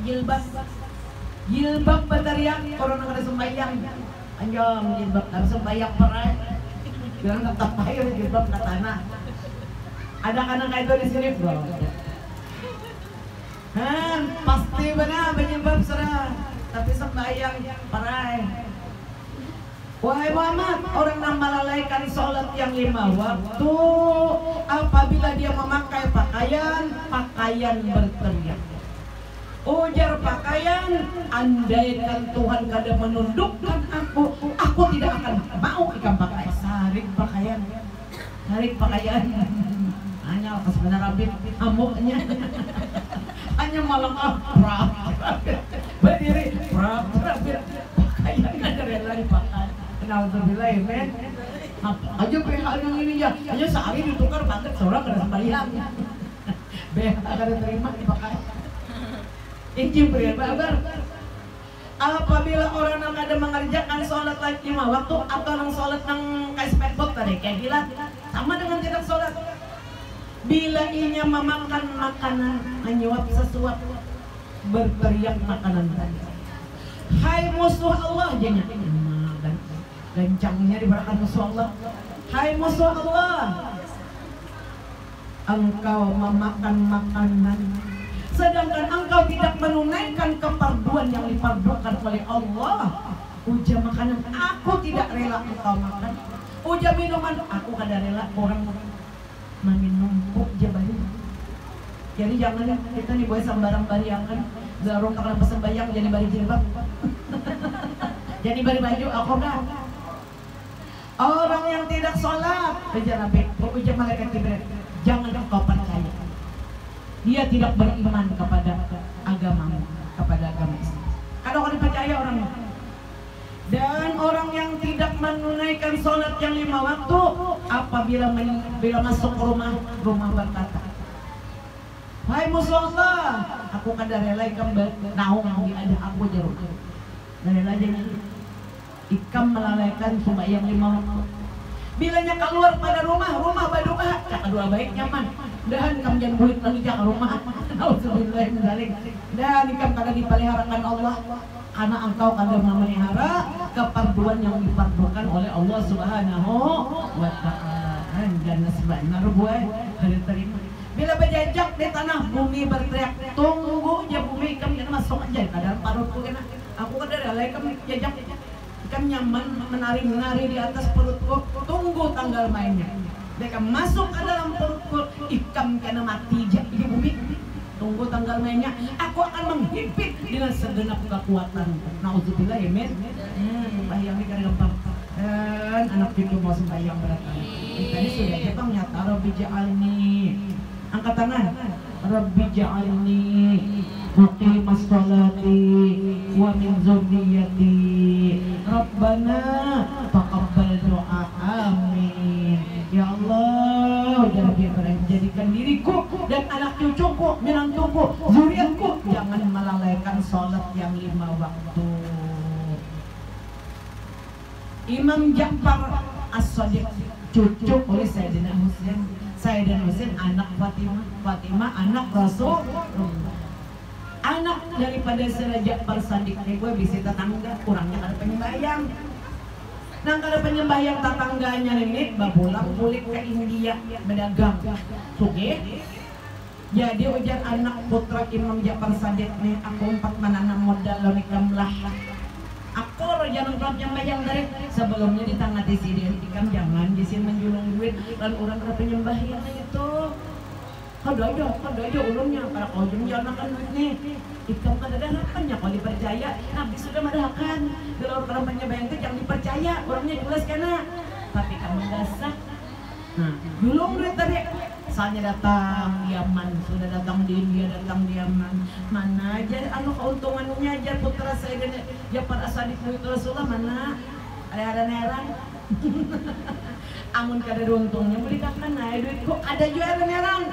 jilbab berteriak, orang ada sembahyang anjong jilbab dan sembahyang perai bilang tetap air jilbab ke tanah. Ada kanan kayak itu di sini bro. Pasti benar berjilbab serah tapi sembahyang perai. Wahai Muhammad, orang yang melalaikan sholat yang 5 waktu apabila dia memakai pakaian berteriak. Ujar pakaian, andaikan Tuhan kada menundukkan aku tidak akan mau ikam pakai. Sarik pakaian. Hanya sebenarnya Rabin amuknya. Hanya malam berdiri pakaian ada rela dipakai. Alhamdulillah ya men. Aja BH yang ini ya, hanya sehari ditukar pakai seorang kada sembahyang. BH kada terima dipakai. Jibril babar. Apabila orang yang kada mengerjakan sholat 5 waktu atau nang sholat nang kayak spekbot tadi kayak gila, sama dengan tidak sholat. Bila inya memakan makanan, menyuap sesuatu, berteriak makanan tadi. Hai musuh Allah jenya. Gancangnya diberikan musuh Allah. Hai musuh Allah, engkau memakan makanan sedangkan engkau tidak menunaikan keparduan yang dipardukan oleh Allah. Ujar makanan, aku tidak rela engkau makan. Ujar minuman, aku kada rela orang meminum jabari. Jadi jangan kita nih boleh sembarang bariangan. Garong kakak pesembayang jadi bari jilbab. Jadi bari baju aku dah. Orang yang tidak sholat, ujar Nabi, ujar malaikat Jibril, jangan engkau percaya. Dia tidak beriman kepada agamamu, kepada agama Islam. Kalau kau dipercaya orangnya. Dan orang yang tidak menunaikan sholat yang 5 waktu, apabila masuk rumah berkata, hai musuh Allah, aku kada rela ikam naung ada aku jeruk. Rela aja ikam melalaikan sembahyang 5 waktu. Bilanya keluar pada rumah baduka, cak dua baik nyaman. Dan ikam jangan bulit lagi cak rumah. Alhamdulillah mendalik. Dan ikam kada dipeliharakan Allah karena engkau kada memelihara keparduan yang dipardukan oleh Allah Subhanahu wa Ta'ala. Dan sebenar buat kada terima. Bila berjajak di tanah bumi berteriak, tunggu ya bumi ikam jangan masuk aja kada parutku kena. Aku kada rela ikam jajak. Kan nyaman menari-nari di atas perutku, tunggu tanggal mainnya. Mereka masuk ke dalam perutku, ikam kena mati di bumi. Tunggu tanggal mainnya, aku akan menghimpit dengan segenap kekuatan. Nauzubillah ya men. Sembahyang ini kan gampang. Dan anak cucu mau sembahyang berat. Tadi sudah Jepang nyata Rabbi ja'alni Angkat tangan. Rabbi ja'alni muqimas sholati wa min dzurriyyati Rabbana taqabbal doa. Amin. Ya Allah, ya Rabbi, jadikan diriku dan anak cucuku, menantuku, zuriatku jangan melalaikan sholat yang 5 waktu. Imam Ja'far As-Shadiq, cucu oleh Sayyidina Husain. Sayyidina Husain anak Fatimah, Fatimah anak Rasul. Anak daripada Sayyidina Ja'far Shadiq, gue bisa tetangga, kurangnya ada penyembayang. Nah kalau penyembayang tetangganya ini babulang kulit ke India berdagang, oke? Jadi ujar anak putra Imam Ja'far Shadiq nih, aku 4 menanam modal lalu kamlah. Aku jangan klub penyembayang dari sebelumnya ditangati si dia dikam jangan jisin menjulung duit dan orang ke penyembayang itu. Kada aja ulumnya para kau jangan makan duit nih. Ikam kada ada harapannya kalau dipercaya. Nabi sudah mendahkan kalau orang penyembayang itu jangan dipercaya, orangnya jelas kena. Tapi kamu dasar. Nah, julung duit tadi. Soalnya datang di Yaman, sudah datang di India, datang di Yaman. Mana aja anu keuntungannya aja putra saya dan Ja'far As-Shadiq itu Rasulullah mana? Ada nerang. Amun kada ada untungnya beli kapan naik duit kok ada juga ada nerang.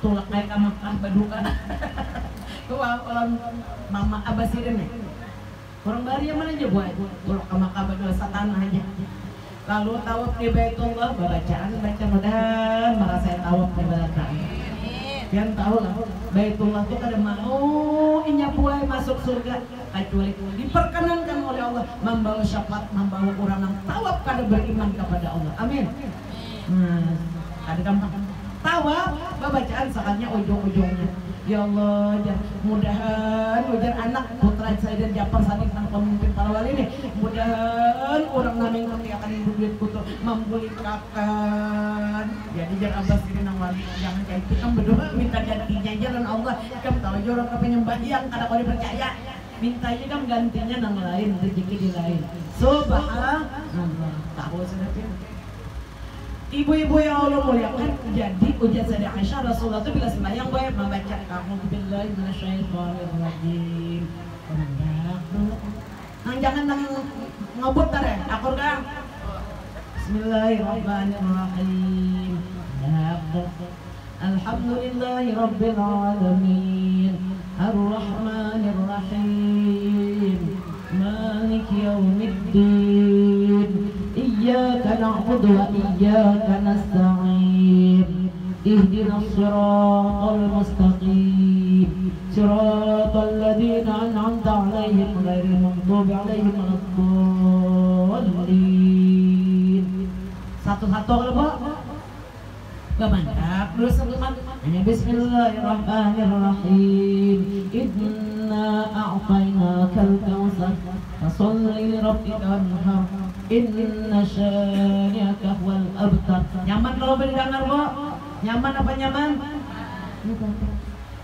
Tulak naik ke Makkah baduka. Tuh orang mama Abasirin nih. Orang Bari yang mana aja buat tulak ke Makkah baduka satan aja. Lalu tawaf di Baitullah, bacaan baca mudah merasa tawaf di belakang. Yang tahu lah Baitullah itu kada mau inyapuai masuk surga kecuali diperkenankan oleh Allah membawa syafaat, membawa orang yang tawaf kada beriman kepada Allah. Amin. Ada gampang tawaf, bacaan sakatnya ujung-ujungnya. Ya Allah, mudahan ujar anak putra saya dan Ja'far Shadiq sang pemimpin para wali ini, mudahan orang nameng nanti akan duit putu membulikan. Jadi jar Abbas ini nang wali jangan kayak kita berdua minta gantinya jalan Allah. Kamu tahu jorok ke penyembahyang kada kau dipercaya. Minta aja kan gantinya nang lain, rezeki di lain. Subhanallah. Tahu sudah. Ibu-ibu yang Allah muliakan, jadi ujar Sayyidah Aisyah Rasulullah itu bila sembahyang gue membaca A'udzubillahi minasyaitonirrajim. Nang jangan nang ngobot tare, akur kang. Bismillahirrahmanirrahim. Alhamdulillahi rabbil alamin. Ar-Rahmanir-Rahim. Maliki yaumiddin. Iyyaka na'budu wa iyyaka nasta'in. Ihdinas siratal mustaqim. Siratal ladzina an'amta 'alaihim ghairil maghdubi 'alaihim waladdallin. Satu-satu kalau Pak. Mantap. Terus sebelum hanya Bismillahirrahmanirrahim. Inna a'tainakal kautsar. Fasholli li rabbika wanhar. Inna syani'aka huwal abtar. Nyaman kalau berdengar, Bu? Nyaman apa nyaman?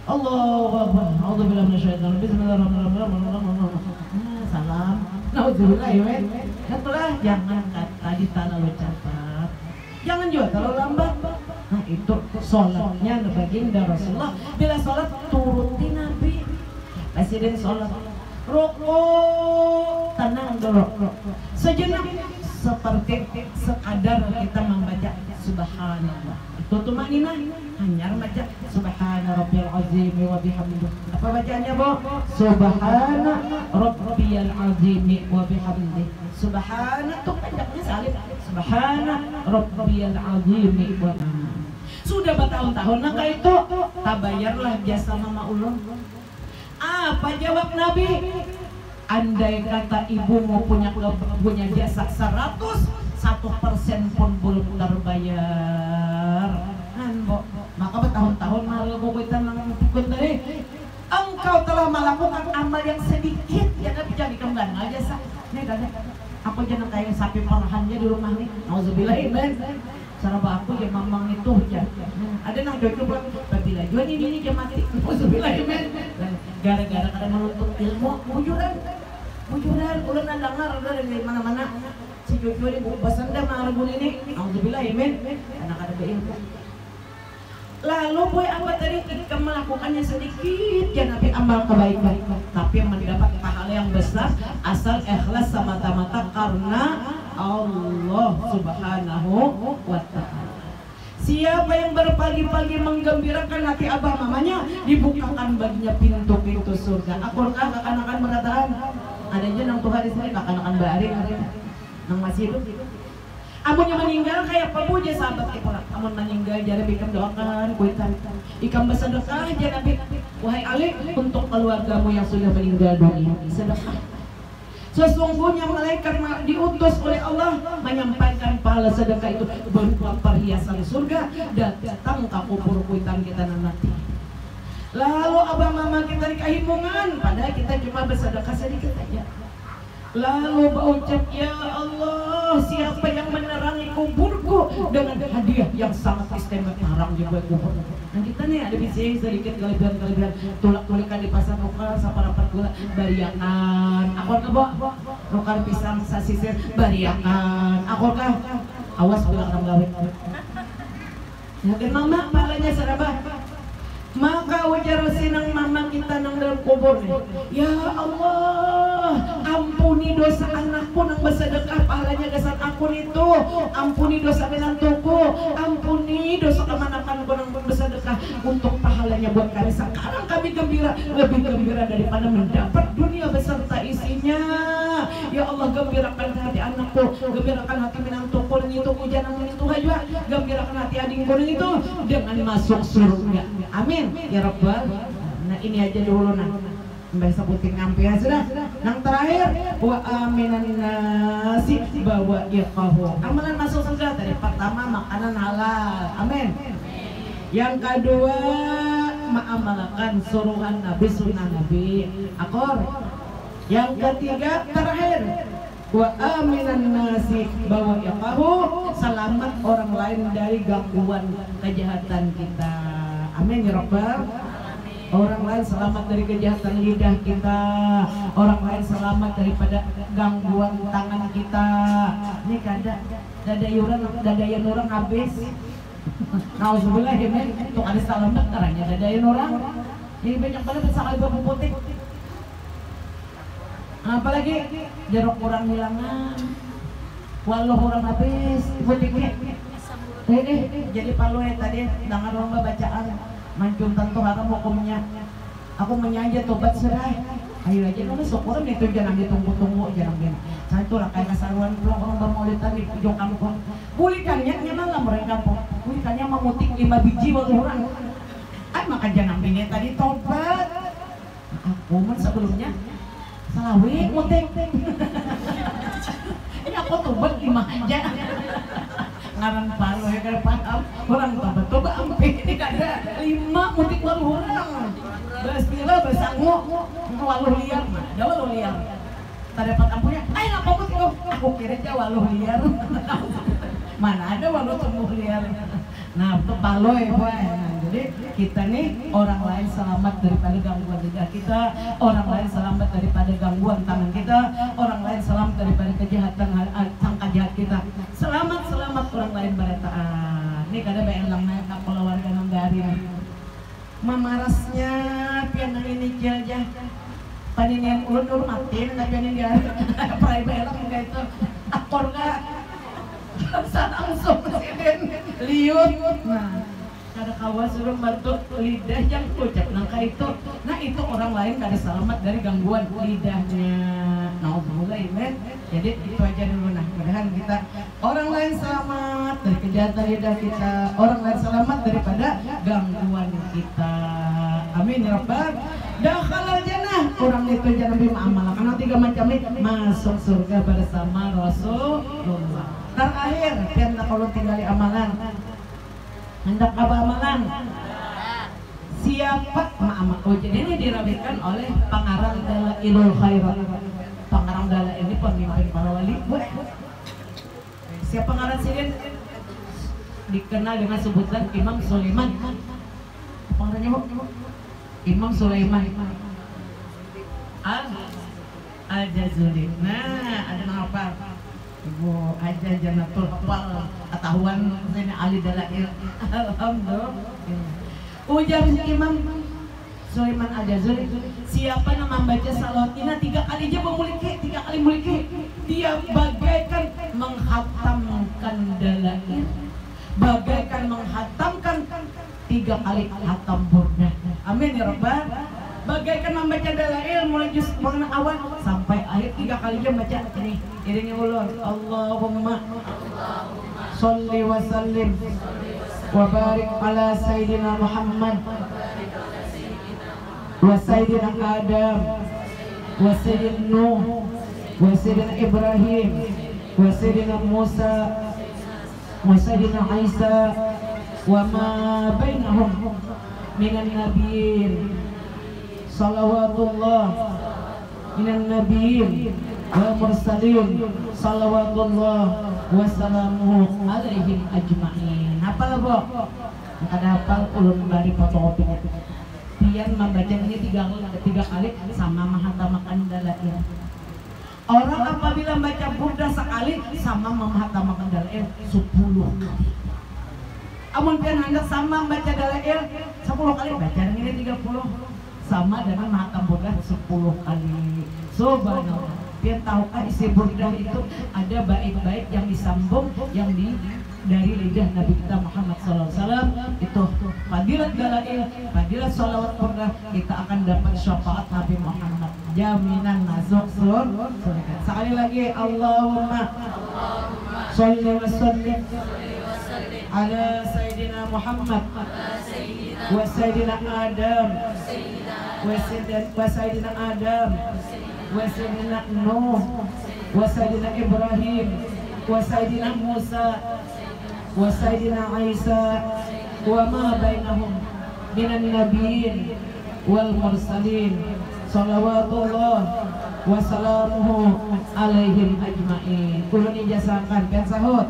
Allahu Akbar. A'udzubillahi minasyaitonir rajim. Bismillahirrahmanirrahim. Salam. Nauzubillah ya. Itulah jangan tadi terlalu cepat. Jangan juga terlalu lambat. Nah itu sholatnya baginda Rasulullah. Bila sholat turuti Nabi. Presiden sholat rukuk tenang dulu sejenak seperti sekadar kita membaca subhanallah itu tumanina hanya baca subhana rabbiyal azim wa bihamdihi. Apa bacaannya Bu? Subhana rabbiyal azim wa bihamdihi. Subhana itu panjangnya salib subhana rabbiyal azim wa bihamdihi. Sudah bertahun-tahun nah itu tabayarlah jasa mama ulun. Apa jawab Nabi? Andai kata ibumu punya jasa 100% pun belum terbayar. Maka bertahun-tahun malah kita mengikut dari engkau telah melakukan amal yang sedikit ya Nabi jadi kembali aja sah. Nih tanya, aku jangan kayak sapi perahannya di rumah nih. Nauzubillahi cara aku ya mamang itu ya. Ada nang jodoh buat babila jual ini dia mati. Nauzubillahi gara-gara kada menuntut ilmu bujuran ulun dengar dari mana-mana si Jojo ini basan dah margun ini. Nauzubillahi karena kada berilmu. Lalu boy apa tadi ketika melakukannya sedikit ya Nabi amal kebaikan, tapi mendapat pahala yang besar asal ikhlas semata-mata karena Allah Subhanahu wa ta'ala. Siapa yang berpagi-pagi menggembirakan hati abah mamanya, dibukakan baginya pintu-pintu surga. Apakah kakak-kakak mengatakan ada aja nang Tuhan di sini kakak-kakak bari nang masih hidup. Amunnya meninggal kayak pemuja sahabat kita. Amun meninggal jadi bikam doakan kuitan. Ikam bersedekah jadi wahai Ali untuk keluargamu yang sudah meninggal dunia. Sedekah. Sesungguhnya malaikat diutus oleh Allah menyampaikan pahala sedekah itu berupa perhiasan surga dan datang ke kubur kuitan kita nanti. Lalu abang mama kita dikahimungan, padahal kita cuma bersedekah sedikit aja. Lalu berucap, ya Allah, siapa yang menerangi kuburku dengan hadiah yang sangat istimewa, tarang juga kubur. Nah kita nih ada bising sedikit kelebihan tulak-tulikan di pasar nukar saparapat gula bariakan. Akor kebo nukar pisang sasisir bariakan. Akor kah? Awas bilang orang gawe. Yakin mama palanya serabah. Maka ujar sinang mama kita nang dalam kubur nih. Ya Allah, ampuni dosa anakku nang bersedekah pahalanya gesan aku itu. Ampuni dosa menantuku, ampuni dosa kemanakanku nang bersedekah untuk pahalanya buat kami. Sekarang kami gembira, lebih gembira daripada mendapat dunia beserta isinya. Ya Allah, gembirakan hati anakku, gembirakan hati menantuku nang itu jangan menyentuh aja. Gembirakan hati adingku nang itu dengan masuk surga. Amin. Ya Rabbal. Nah ini aja dulu nah. Mbak sebutin ngampi ya sudah. Yang terakhir wa aminan nasi bawa iqahu. Amalan masuk surga tadi pertama makanan halal. Amin. Yang kedua mengamalkan suruhan Nabi sunnah Nabi. Akor. Yang ketiga terakhir wa aminan nasi bawa iqahu, selamat orang lain dari gangguan kejahatan kita. Amin ya Rabbal. Orang lain selamat dari kejahatan lidah kita, orang lain selamat daripada gangguan tangan kita. Ini kada dadayan orang habis. Nauzubillah ya men, untuk ada selamat caranya dadayan orang. Ini banyak banget sekali babu putih. Apalagi jeruk orang hilangan, walau orang habis putihnya. Jadi palu ya tadi dengar lomba bacaan mancung tentu haram hukumnya. Aku menyanyi tobat serai. Ayo aja lu syukuran itu jangan ditunggu-tunggu jangan gini. Saya itu lah kayak kasaruan pulang orang bermaulidan di ujung kampung. Kulikannya nyaman mereka kampung. Kulikannya memutik 5 biji buat orang. Maka jangan bini tadi tobat. Aku sebelumnya salawik mutik. Ini aku tobat 5 aja. Ngaran palu ya kada paham orang tobat ampe ini kada 5 mutik walu orang bersila bersangu walu liar ada walu liar tak dapat ampunya ngapa mutik aku kira aja walu liar mana ada walu tumbuh liar. Nah itu palu ya boy. Jadi kita nih orang lain selamat daripada gangguan lidah kita, orang lain selamat daripada gangguan tangan kita, orang lain selamat daripada kejahatan sangka jahat kita. Selamat orang lain berataan. Ini kada bayang lang na keluarga ng dari. Mamarasnya pian ini aja. Paninian ulun matin na pian ini dari. Pray bayang lang itu. Akor ka. Sa langsung presiden liut. Nah, kada kawas suruh bantu lidah yang ucap nangka itu. Nah itu orang lain kada selamat dari gangguan lidahnya. Nauzubillah ya. Jadi itu aja dulu nah. Mudahan kita orang lain selamat dari kejahatan lidah kita, orang lain selamat daripada gangguan kita. Amin ya Rabbal. Dakhalal jannah. Orang itu jangan bima'amal karena 3 macam ini masuk surga bersama Rasulullah. Terakhir, pian kalau tinggali amalan. Hendak apa amalan? Siapa ma'amal? Oh jadi ini dirawikan oleh pengarang Dalailul Khairat. Pengarang Dalail ini pemimpin para wali. Siapa pengarang sini? Dikenal dengan sebutan Imam Sulaiman. Pengarangnya Imam Sulaiman Al-Jazuli. Nah, ada nama apa? Ibu aja Janatul Fal ketahuan ini Ali Dalail. Alhamdulillah. Ujar Imam Sulaiman Al-Jazuli, siapa yang membaca salawat ini 3 kali aja memuliki, 3 kali muliki, dia bagaikan menghatamkan dalail, bagaikan menghatamkan 3 kali hatam burdah. Amin ya Rabbal. Bagaikan membaca dalail mulai juz awal sampai akhir 3 kali aja baca ini. Iringi ulun. Allahumma sholli wa sallim wa barik ala sayyidina Muhammad wa sayyidina Adam wa sayyidina Nuh wa sayyidina Ibrahim wa sayyidina Musa wa sayyidina Isa wa ma bainahum minan nabiyyin salawatullah minan nabiyyin wa mursalin salawatullah wa salamuhu alaihim ajma'in. Hafal Bu? Ada hafal ulun bari fotokopi. Pian membaca ini 3 kali sama menghatamakan dalail. Orang apabila membaca burdah sekali sama menghatamakan dalail 10 kali. Amun pian hendak sama membaca dalail 10 kali, baca ini 30 sama dengan menghatam burdah 10 kali. Subhanallah. Pian tahukah isi burdah itu ada bait-bait yang disambung yang dari lidah Nabi kita Muhammad SAW. Itu fadilat dalail, fadilat sholawat burdah, kita akan dapat syafaat Nabi Muhammad, jaminan masuk surga. Sekali lagi, Allahumma sholli wa sallim ala sayyidina Muhammad wa sayyidina Adam wa sayyidina Adam wa sayyidina Nuh wa sayyidina Ibrahim wa sayyidina Musa wa sayyidina Isa wa ma bainahum minan nabiyyin wal mursalin salawatullah wa salamuhu alaihim ajma'in. Ulun ijazakan kan sahut,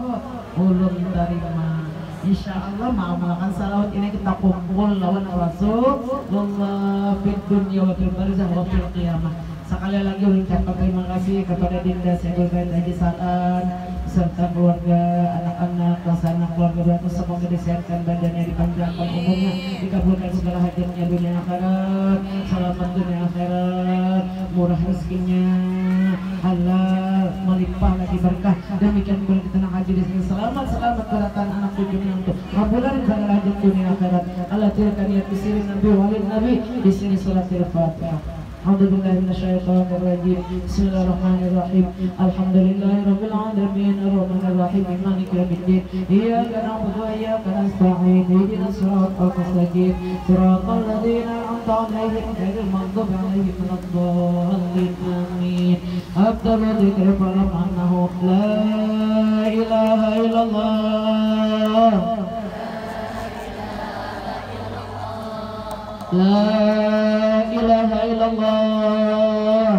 ulun terima. Insyaallah mengamalkan salawat ini kita kumpul lawan Rasulullah fid dunya wa fil barzakh wa fil qiyamah. Sekali lagi ucapkan terima kasih kepada Dinda Syekh Haji Sa'an serta keluarga, anak-anak, anak keluarga beliau, semoga disehatkan badannya, dipanjangkan umurnya, dikabulkan segala hajatnya dunia akhirat, selamat dunia akhirat, murah rezekinya, halal, melimpah lagi berkah. Demikian pula kita nak haji di sini selamat kedatangan anak cucunya untuk kabulan segala hajat dunia akhirat. Allah tilkan niat disirin Nabi walid Nabi di sini surat Al-Fatihah. A'udzubillahi minasyaitonir rajim. Bismillahirrahmanirrahim. Alhamdulillahirabbil alamin arrahmanir rahim maliki yaumiddin. Iyyaka na'budu wa iyyaka nasta'in. Ihdinas siratal mustaqim. Siratal ladzina an'amta 'alaihim ghairil maghdubi 'alaihim waladdallin. Amin. Afdalu dzikri fa'lam annahu la ilaha illallah. La ilaha illallah.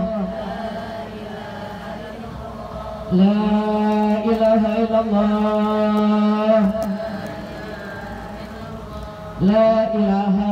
La ilaha illallah. La ilaha